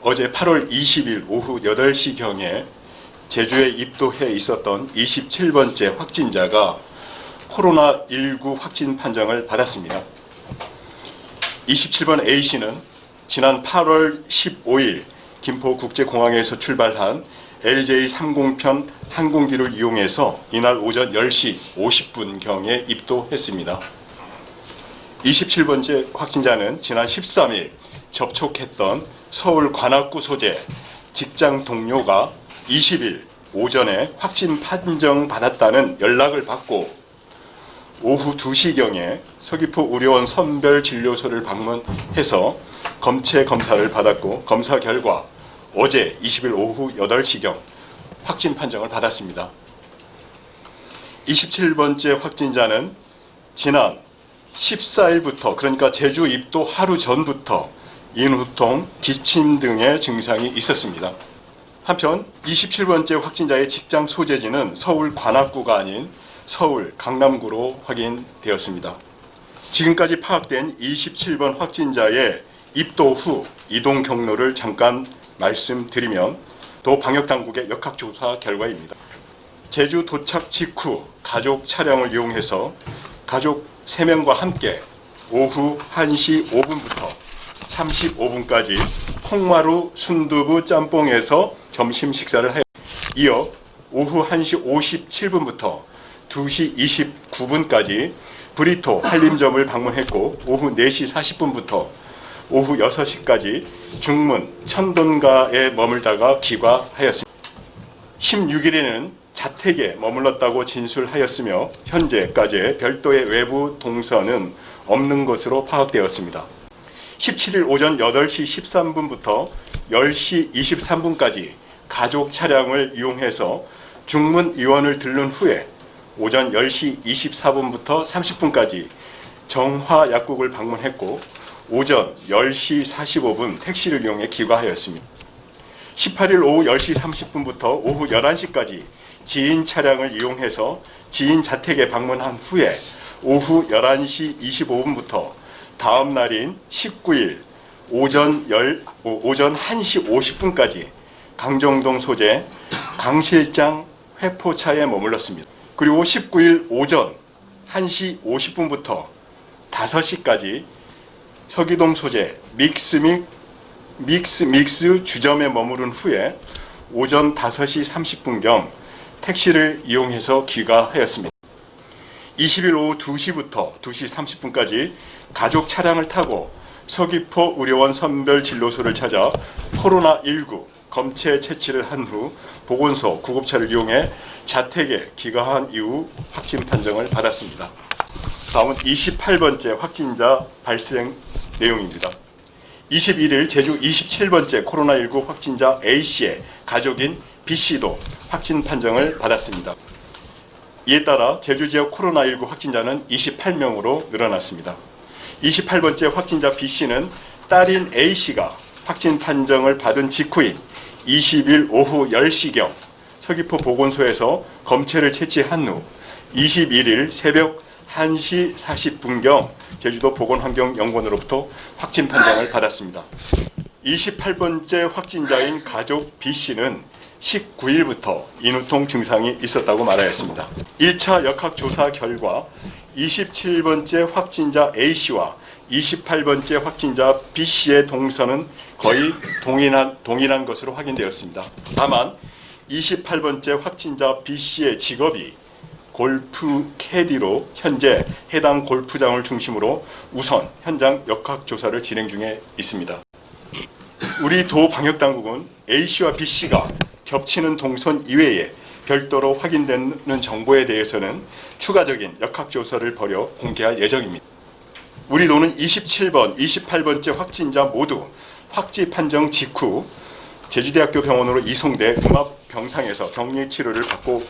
어제 8월 20일 오후 8시경에 제주에 입도해 있었던 27번째 확진자가 코로나19 확진 판정을 받았습니다. 27번 A씨는 지난 8월 15일 김포국제공항에서 출발한 LJ30편 항공기를 이용해서 이날 오전 10시 50분경에 입도했습니다. 27번째 확진자는 지난 13일 접촉했던 서울 관악구 소재 직장 동료가 20일 오전에 확진 판정 받았다는 연락을 받고 오후 2시경에 서귀포 의료원 선별진료소를 방문해서 검체 검사를 받았고 검사 결과 어제 20일 오후 8시경 확진 판정을 받았습니다. 27번째 확진자는 지난 14일부터 그러니까 제주 입도 하루 전부터 인후통, 기침 등의 증상이 있었습니다. 한편 27번째 확진자의 직장 소재지는 서울 관악구가 아닌 서울 강남구로 확인되었습니다. 지금까지 파악된 27번 확진자의 입도 후 이동 경로를 잠깐 말씀드리면 도 방역당국의 역학조사 결과입니다. 제주 도착 직후 가족 차량을 이용해서 가족 3명과 함께 오후 1시 5분부터 35분까지 콩마루 순두부 짬뽕에서 점심 식사를 하였습니다. 이어 오후 1시 57분부터 2시 29분까지 브리토 한림점을 방문했고 오후 4시 40분부터 오후 6시까지 중문 천돈가에 머물다가 귀가하였습니다. 16일에는 자택에 머물렀다고 진술하였으며 현재까지 별도의 외부 동선은 없는 것으로 파악되었습니다. 17일 오전 8시 13분부터 10시 23분까지 가족 차량을 이용해서 중문 의원을 들른 후에 오전 10시 24분부터 30분까지 정화 약국을 방문했고 오전 10시 45분 택시를 이용해 귀가하였습니다. 18일 오후 10시 30분부터 오후 11시까지 지인 차량을 이용해서 지인 자택에 방문한 후에 오후 11시 25분부터 다음 날인 19일 오전 1시 50분까지 강정동 소재 강실장 회포차에 머물렀습니다. 그리고 19일 오전 1시 50분부터 5시까지 서기동 소재 믹스 주점에 머무른 후에 오전 5시 30분경 택시를 이용해서 귀가하였습니다. 20일 오후 2시부터 2시 30분까지 가족 차량을 타고 서귀포 의료원 선별진료소를 찾아 코로나19 검체 채취를 한 후 보건소 구급차를 이용해 자택에 귀가한 이후 확진 판정을 받았습니다. 다음은 28번째 확진자 발생 내용입니다. 21일 제주 27번째 코로나19 확진자 A씨의 가족인 B씨도 확진 판정을 받았습니다. 이에 따라 제주 지역 코로나19 확진자는 28명으로 늘어났습니다. 28번째 확진자 B씨는 딸인 A씨가 확진 판정을 받은 직후인 20일 오후 10시경 서귀포 보건소에서 검체를 채취한 후 21일 새벽 1시 40분경 제주도 보건환경연구원으로부터 확진 판정을 받았습니다. 28번째 확진자인 가족 B씨는 19일부터 인후통 증상이 있었다고 말하였습니다. 1차 역학조사 결과 27번째 확진자 A씨와 28번째 확진자 B씨의 동선은 거의 동일한 것으로 확인되었습니다. 다만 28번째 확진자 B씨의 직업이 골프 캐디로 현재 해당 골프장을 중심으로 우선 현장 역학조사를 진행 중에 있습니다. 우리 도 방역당국은 A씨와 B씨가 겹치는 동선 이외에 별도로 확인되는 정보에 대해서는 추가적인 역학조사를 벌여 공개할 예정입니다. 우리 도는 27번, 28번째 확진자 모두 확진 판정 직후 제주대학교 병원으로 이송돼 음압병상에서 격리 치료를 받고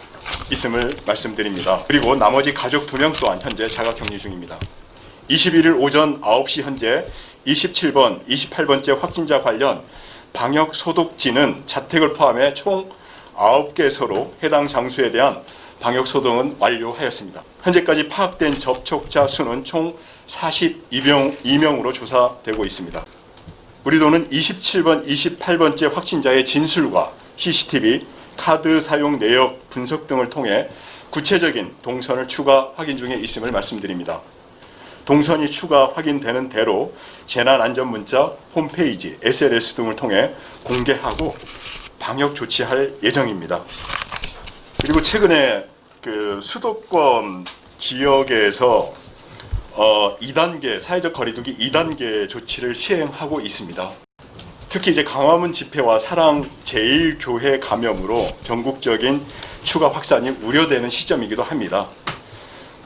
있음을 말씀드립니다. 그리고 나머지 가족 2명 또한 현재 자가격리 중입니다. 21일 오전 9시 현재 27번, 28번째 확진자 관련 방역 소독지는 자택을 포함해 총 9개소로 해당 장소에 대한 방역 소독은 완료하였습니다. 현재까지 파악된 접촉자 수는 총 42명으로 조사되고 있습니다. 우리 도는 27번, 28번째 확진자의 진술과 CCTV, 카드 사용 내역 분석 등을 통해 구체적인 동선을 추가 확인 중에 있음을 말씀드립니다. 동선이 추가 확인되는 대로 재난안전문자, 홈페이지, SNS 등을 통해 공개하고 방역 조치할 예정입니다. 그리고 최근에 그 수도권 지역에서 2단계 사회적 거리두기 2단계 조치를 시행하고 있습니다. 특히 이제 광화문 집회와 사랑 제일교회 감염으로 전국적인 추가 확산이 우려되는 시점이기도 합니다.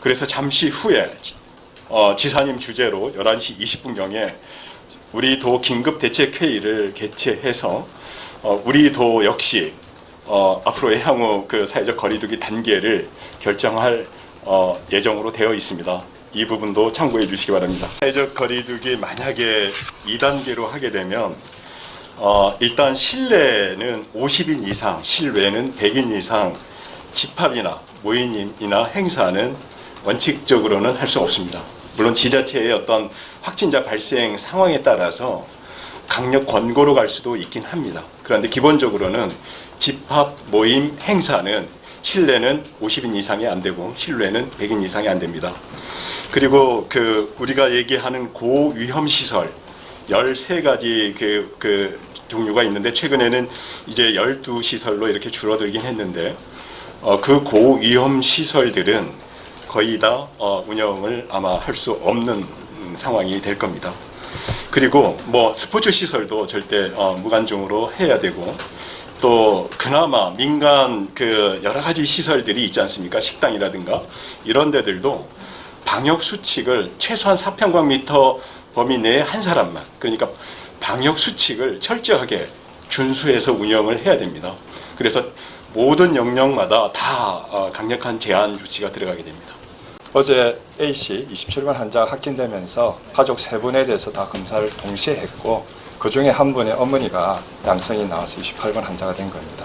그래서 잠시 후에 지사님 주재로 11시 20분경에 우리 도 긴급대책회의를 개최해서 우리 도 역시 앞으로의 향후 그 사회적 거리두기 단계를 결정할 예정으로 되어 있습니다. 이 부분도 참고해 주시기 바랍니다. 사회적 거리두기 만약에 2단계로 하게 되면 일단 실내는 50인 이상, 실외는 100인 이상 집합이나 모임이나 행사는 원칙적으로는 할 수 없습니다. 물론 지자체의 어떤 확진자 발생 상황에 따라서 강력 권고로 갈 수도 있긴 합니다. 그런데 기본적으로는 집합, 모임, 행사는 실내는 50인 이상이 안 되고 실외는 100인 이상이 안 됩니다. 그리고 우리가 얘기하는 고위험 시설 13가지 그 종류가 있는데 최근에는 이제 12시설로 이렇게 줄어들긴 했는데 그 고위험 시설들은 거의 다 운영을 아마 할 수 없는 상황이 될 겁니다. 그리고 뭐 스포츠 시설도 절대 무관중으로 해야 되고 또 그나마 민간 그 여러 가지 시설들이 있지 않습니까? 식당이라든가 이런 데들도 방역 수칙을 최소한 4평방미터 범위 내에 한 사람만, 그러니까 방역 수칙을 철저하게 준수해서 운영을 해야 됩니다. 그래서 모든 영역마다 다 강력한 제한 조치가 들어가게 됩니다. 어제 A씨 27번 환자가 확진되면서 가족 3분에 대해서 다 검사를 동시에 했고 그 중에 한 분의 어머니가 양성이 나와서 28번 환자가 된 겁니다.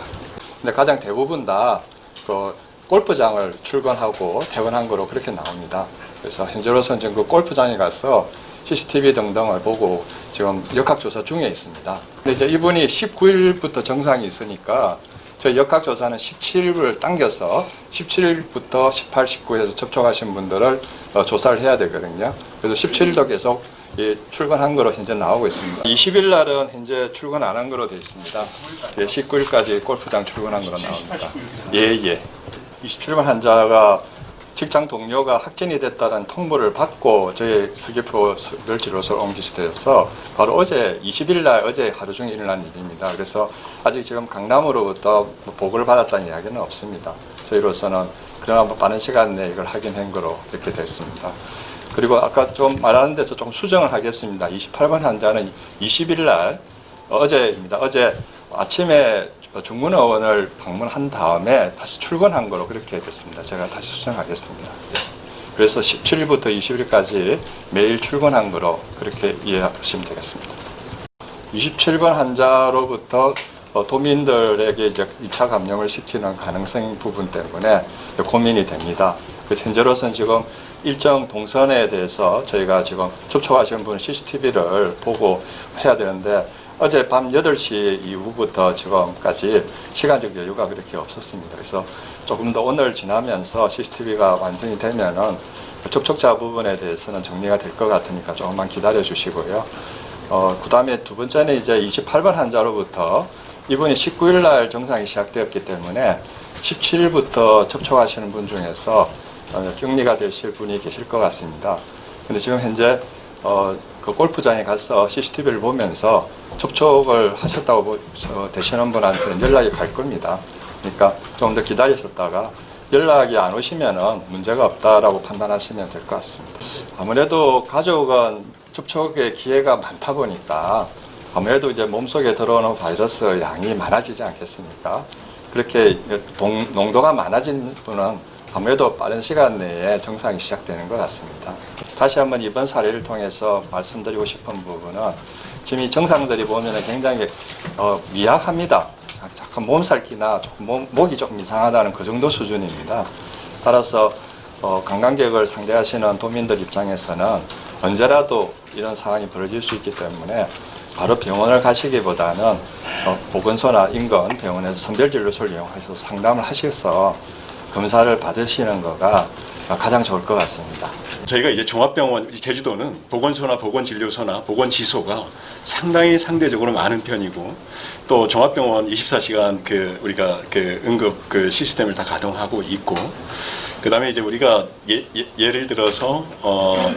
근데 가장 대부분 다 그 골프장을 출근하고 퇴근한 거로 그렇게 나옵니다. 그래서 현재로서는 지금 그 골프장에 가서 CCTV 등등을 보고 지금 역학조사 중에 있습니다. 근데 이제 이분이 19일부터 증상이 있으니까 저희 역학조사는 17일을 당겨서 17일부터 18, 19에서 접촉하신 분들을 조사를 해야 되거든요. 그래서 17일도 계속 출근한 거로 현재 나오고 있습니다. 20일 날은 현재 출근 안 한 거로 되어 있습니다. 19일까지 골프장 출근한 거로 나옵니다. 예. 27번 환자가 직장 동료가 확진이 됐다는 통보를 받고 저희 서귀포 널지로서 옮기시되어서 바로 어제 20일 날 어제 하루 종일 일어난 일입니다. 그래서 아직 지금 강남으로부터 보고를 받았다는 이야기는 없습니다. 저희로서는 그러나 빠른 시간 내에 이걸 확인한 거로 이렇게 됐습니다. 그리고 아까 좀 말하는 데서 조금 수정을 하겠습니다. 28번 환자는 20일 날 어제입니다. 어제 아침에 중문의원을 방문한 다음에 다시 출근한 거로 그렇게 됐습니다. 제가 다시 수정하겠습니다. 그래서 17일부터 20일까지 매일 출근한 거로 그렇게 이해하시면 되겠습니다. 27번 환자로부터 도민들에게 이제 2차 감염을 시키는 가능성 부분 때문에 고민이 됩니다. 그래서 현재로서는 지금 일정 동선에 대해서 저희가 지금 접촉하신 분 CCTV를 보고 해야 되는데 어제 밤 8시 이후부터 지금까지 시간적 여유가 그렇게 없었습니다. 그래서 조금 더 오늘 지나면서 CCTV가 완성이 되면은 접촉자 부분에 대해서는 정리가 될 것 같으니까 조금만 기다려 주시고요. 그 다음에 두 번째는 이제 28번 환자로부터 이분이 19일 날 증상이 시작되었기 때문에 17일부터 접촉하시는 분 중에서 격리가 되실 분이 계실 것 같습니다. 근데 지금 현재 그 골프장에 가서 CCTV를 보면서 접촉을 하셨다고 되시는 분한테는 연락이 갈 겁니다. 그러니까 좀 더 기다리셨다가 연락이 안 오시면은 문제가 없다라고 판단하시면 될 것 같습니다. 아무래도 가족은 접촉의 기회가 많다 보니까 아무래도 이제 몸속에 들어오는 바이러스 양이 많아지지 않겠습니까? 그렇게 농도가 많아진 분은 아무래도 빠른 시간 내에 증상이 시작되는 것 같습니다. 다시 한번 이번 사례를 통해서 말씀드리고 싶은 부분은 지금 이 증상들이 보면 굉장히 미약합니다. 잠깐 몸살기나 조금 목이 조금 이상하다는 그 정도 수준입니다. 따라서 관광객을 상대하시는 도민들 입장에서는 언제라도 이런 상황이 벌어질 수 있기 때문에 바로 병원을 가시기보다는 보건소나 인근 병원에서 선별진료소를 이용해서 상담을 하셔서 검사를 받으시는 거가 가장 좋을 것 같습니다. 저희가 이제 종합병원, 제주도는 보건소나 보건진료소나 보건지소가 상당히 상대적으로 많은 편이고, 또 종합병원 24시간 우리가 응급 시스템을 다 가동하고 있고, 그 다음에 이제 우리가 예를 들어서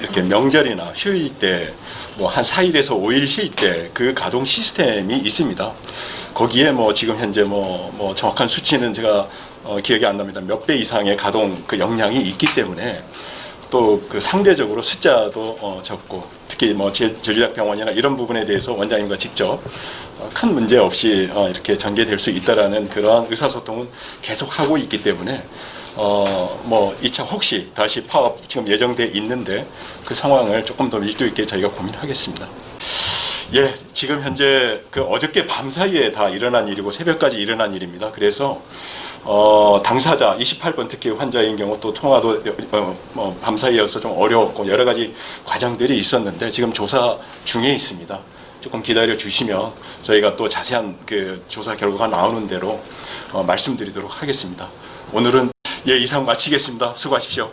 이렇게 명절이나 휴일 때 뭐 한 4일에서 5일 쉴 때 그 가동 시스템이 있습니다. 거기에 뭐 지금 현재 뭐 정확한 수치는 제가 기억이 안 납니다. 몇 배 이상의 가동 역량이 있기 때문에 또 상대적으로 숫자도 적고, 특히 뭐 제주대학병원이나 이런 부분에 대해서 원장님과 직접 큰 문제 없이 이렇게 전개될 수 있다라는 그러한 의사소통은 계속 하고 있기 때문에 뭐 2차 혹시 다시 파업 지금 예정돼 있는데 그 상황을 조금 더 밀도 있게 저희가 고민하겠습니다. 예, 지금 현재 어저께 밤 사이에 다 일어난 일이고 새벽까지 일어난 일입니다. 그래서 당사자 28번 특히 환자인 경우 또 통화도 밤 사이여서 좀 어려웠고 여러 가지 과정들이 있었는데 지금 조사 중에 있습니다. 조금 기다려 주시면 저희가 또 자세한 조사 결과가 나오는 대로 말씀드리도록 하겠습니다. 오늘은 이상 마치겠습니다. 수고하십시오.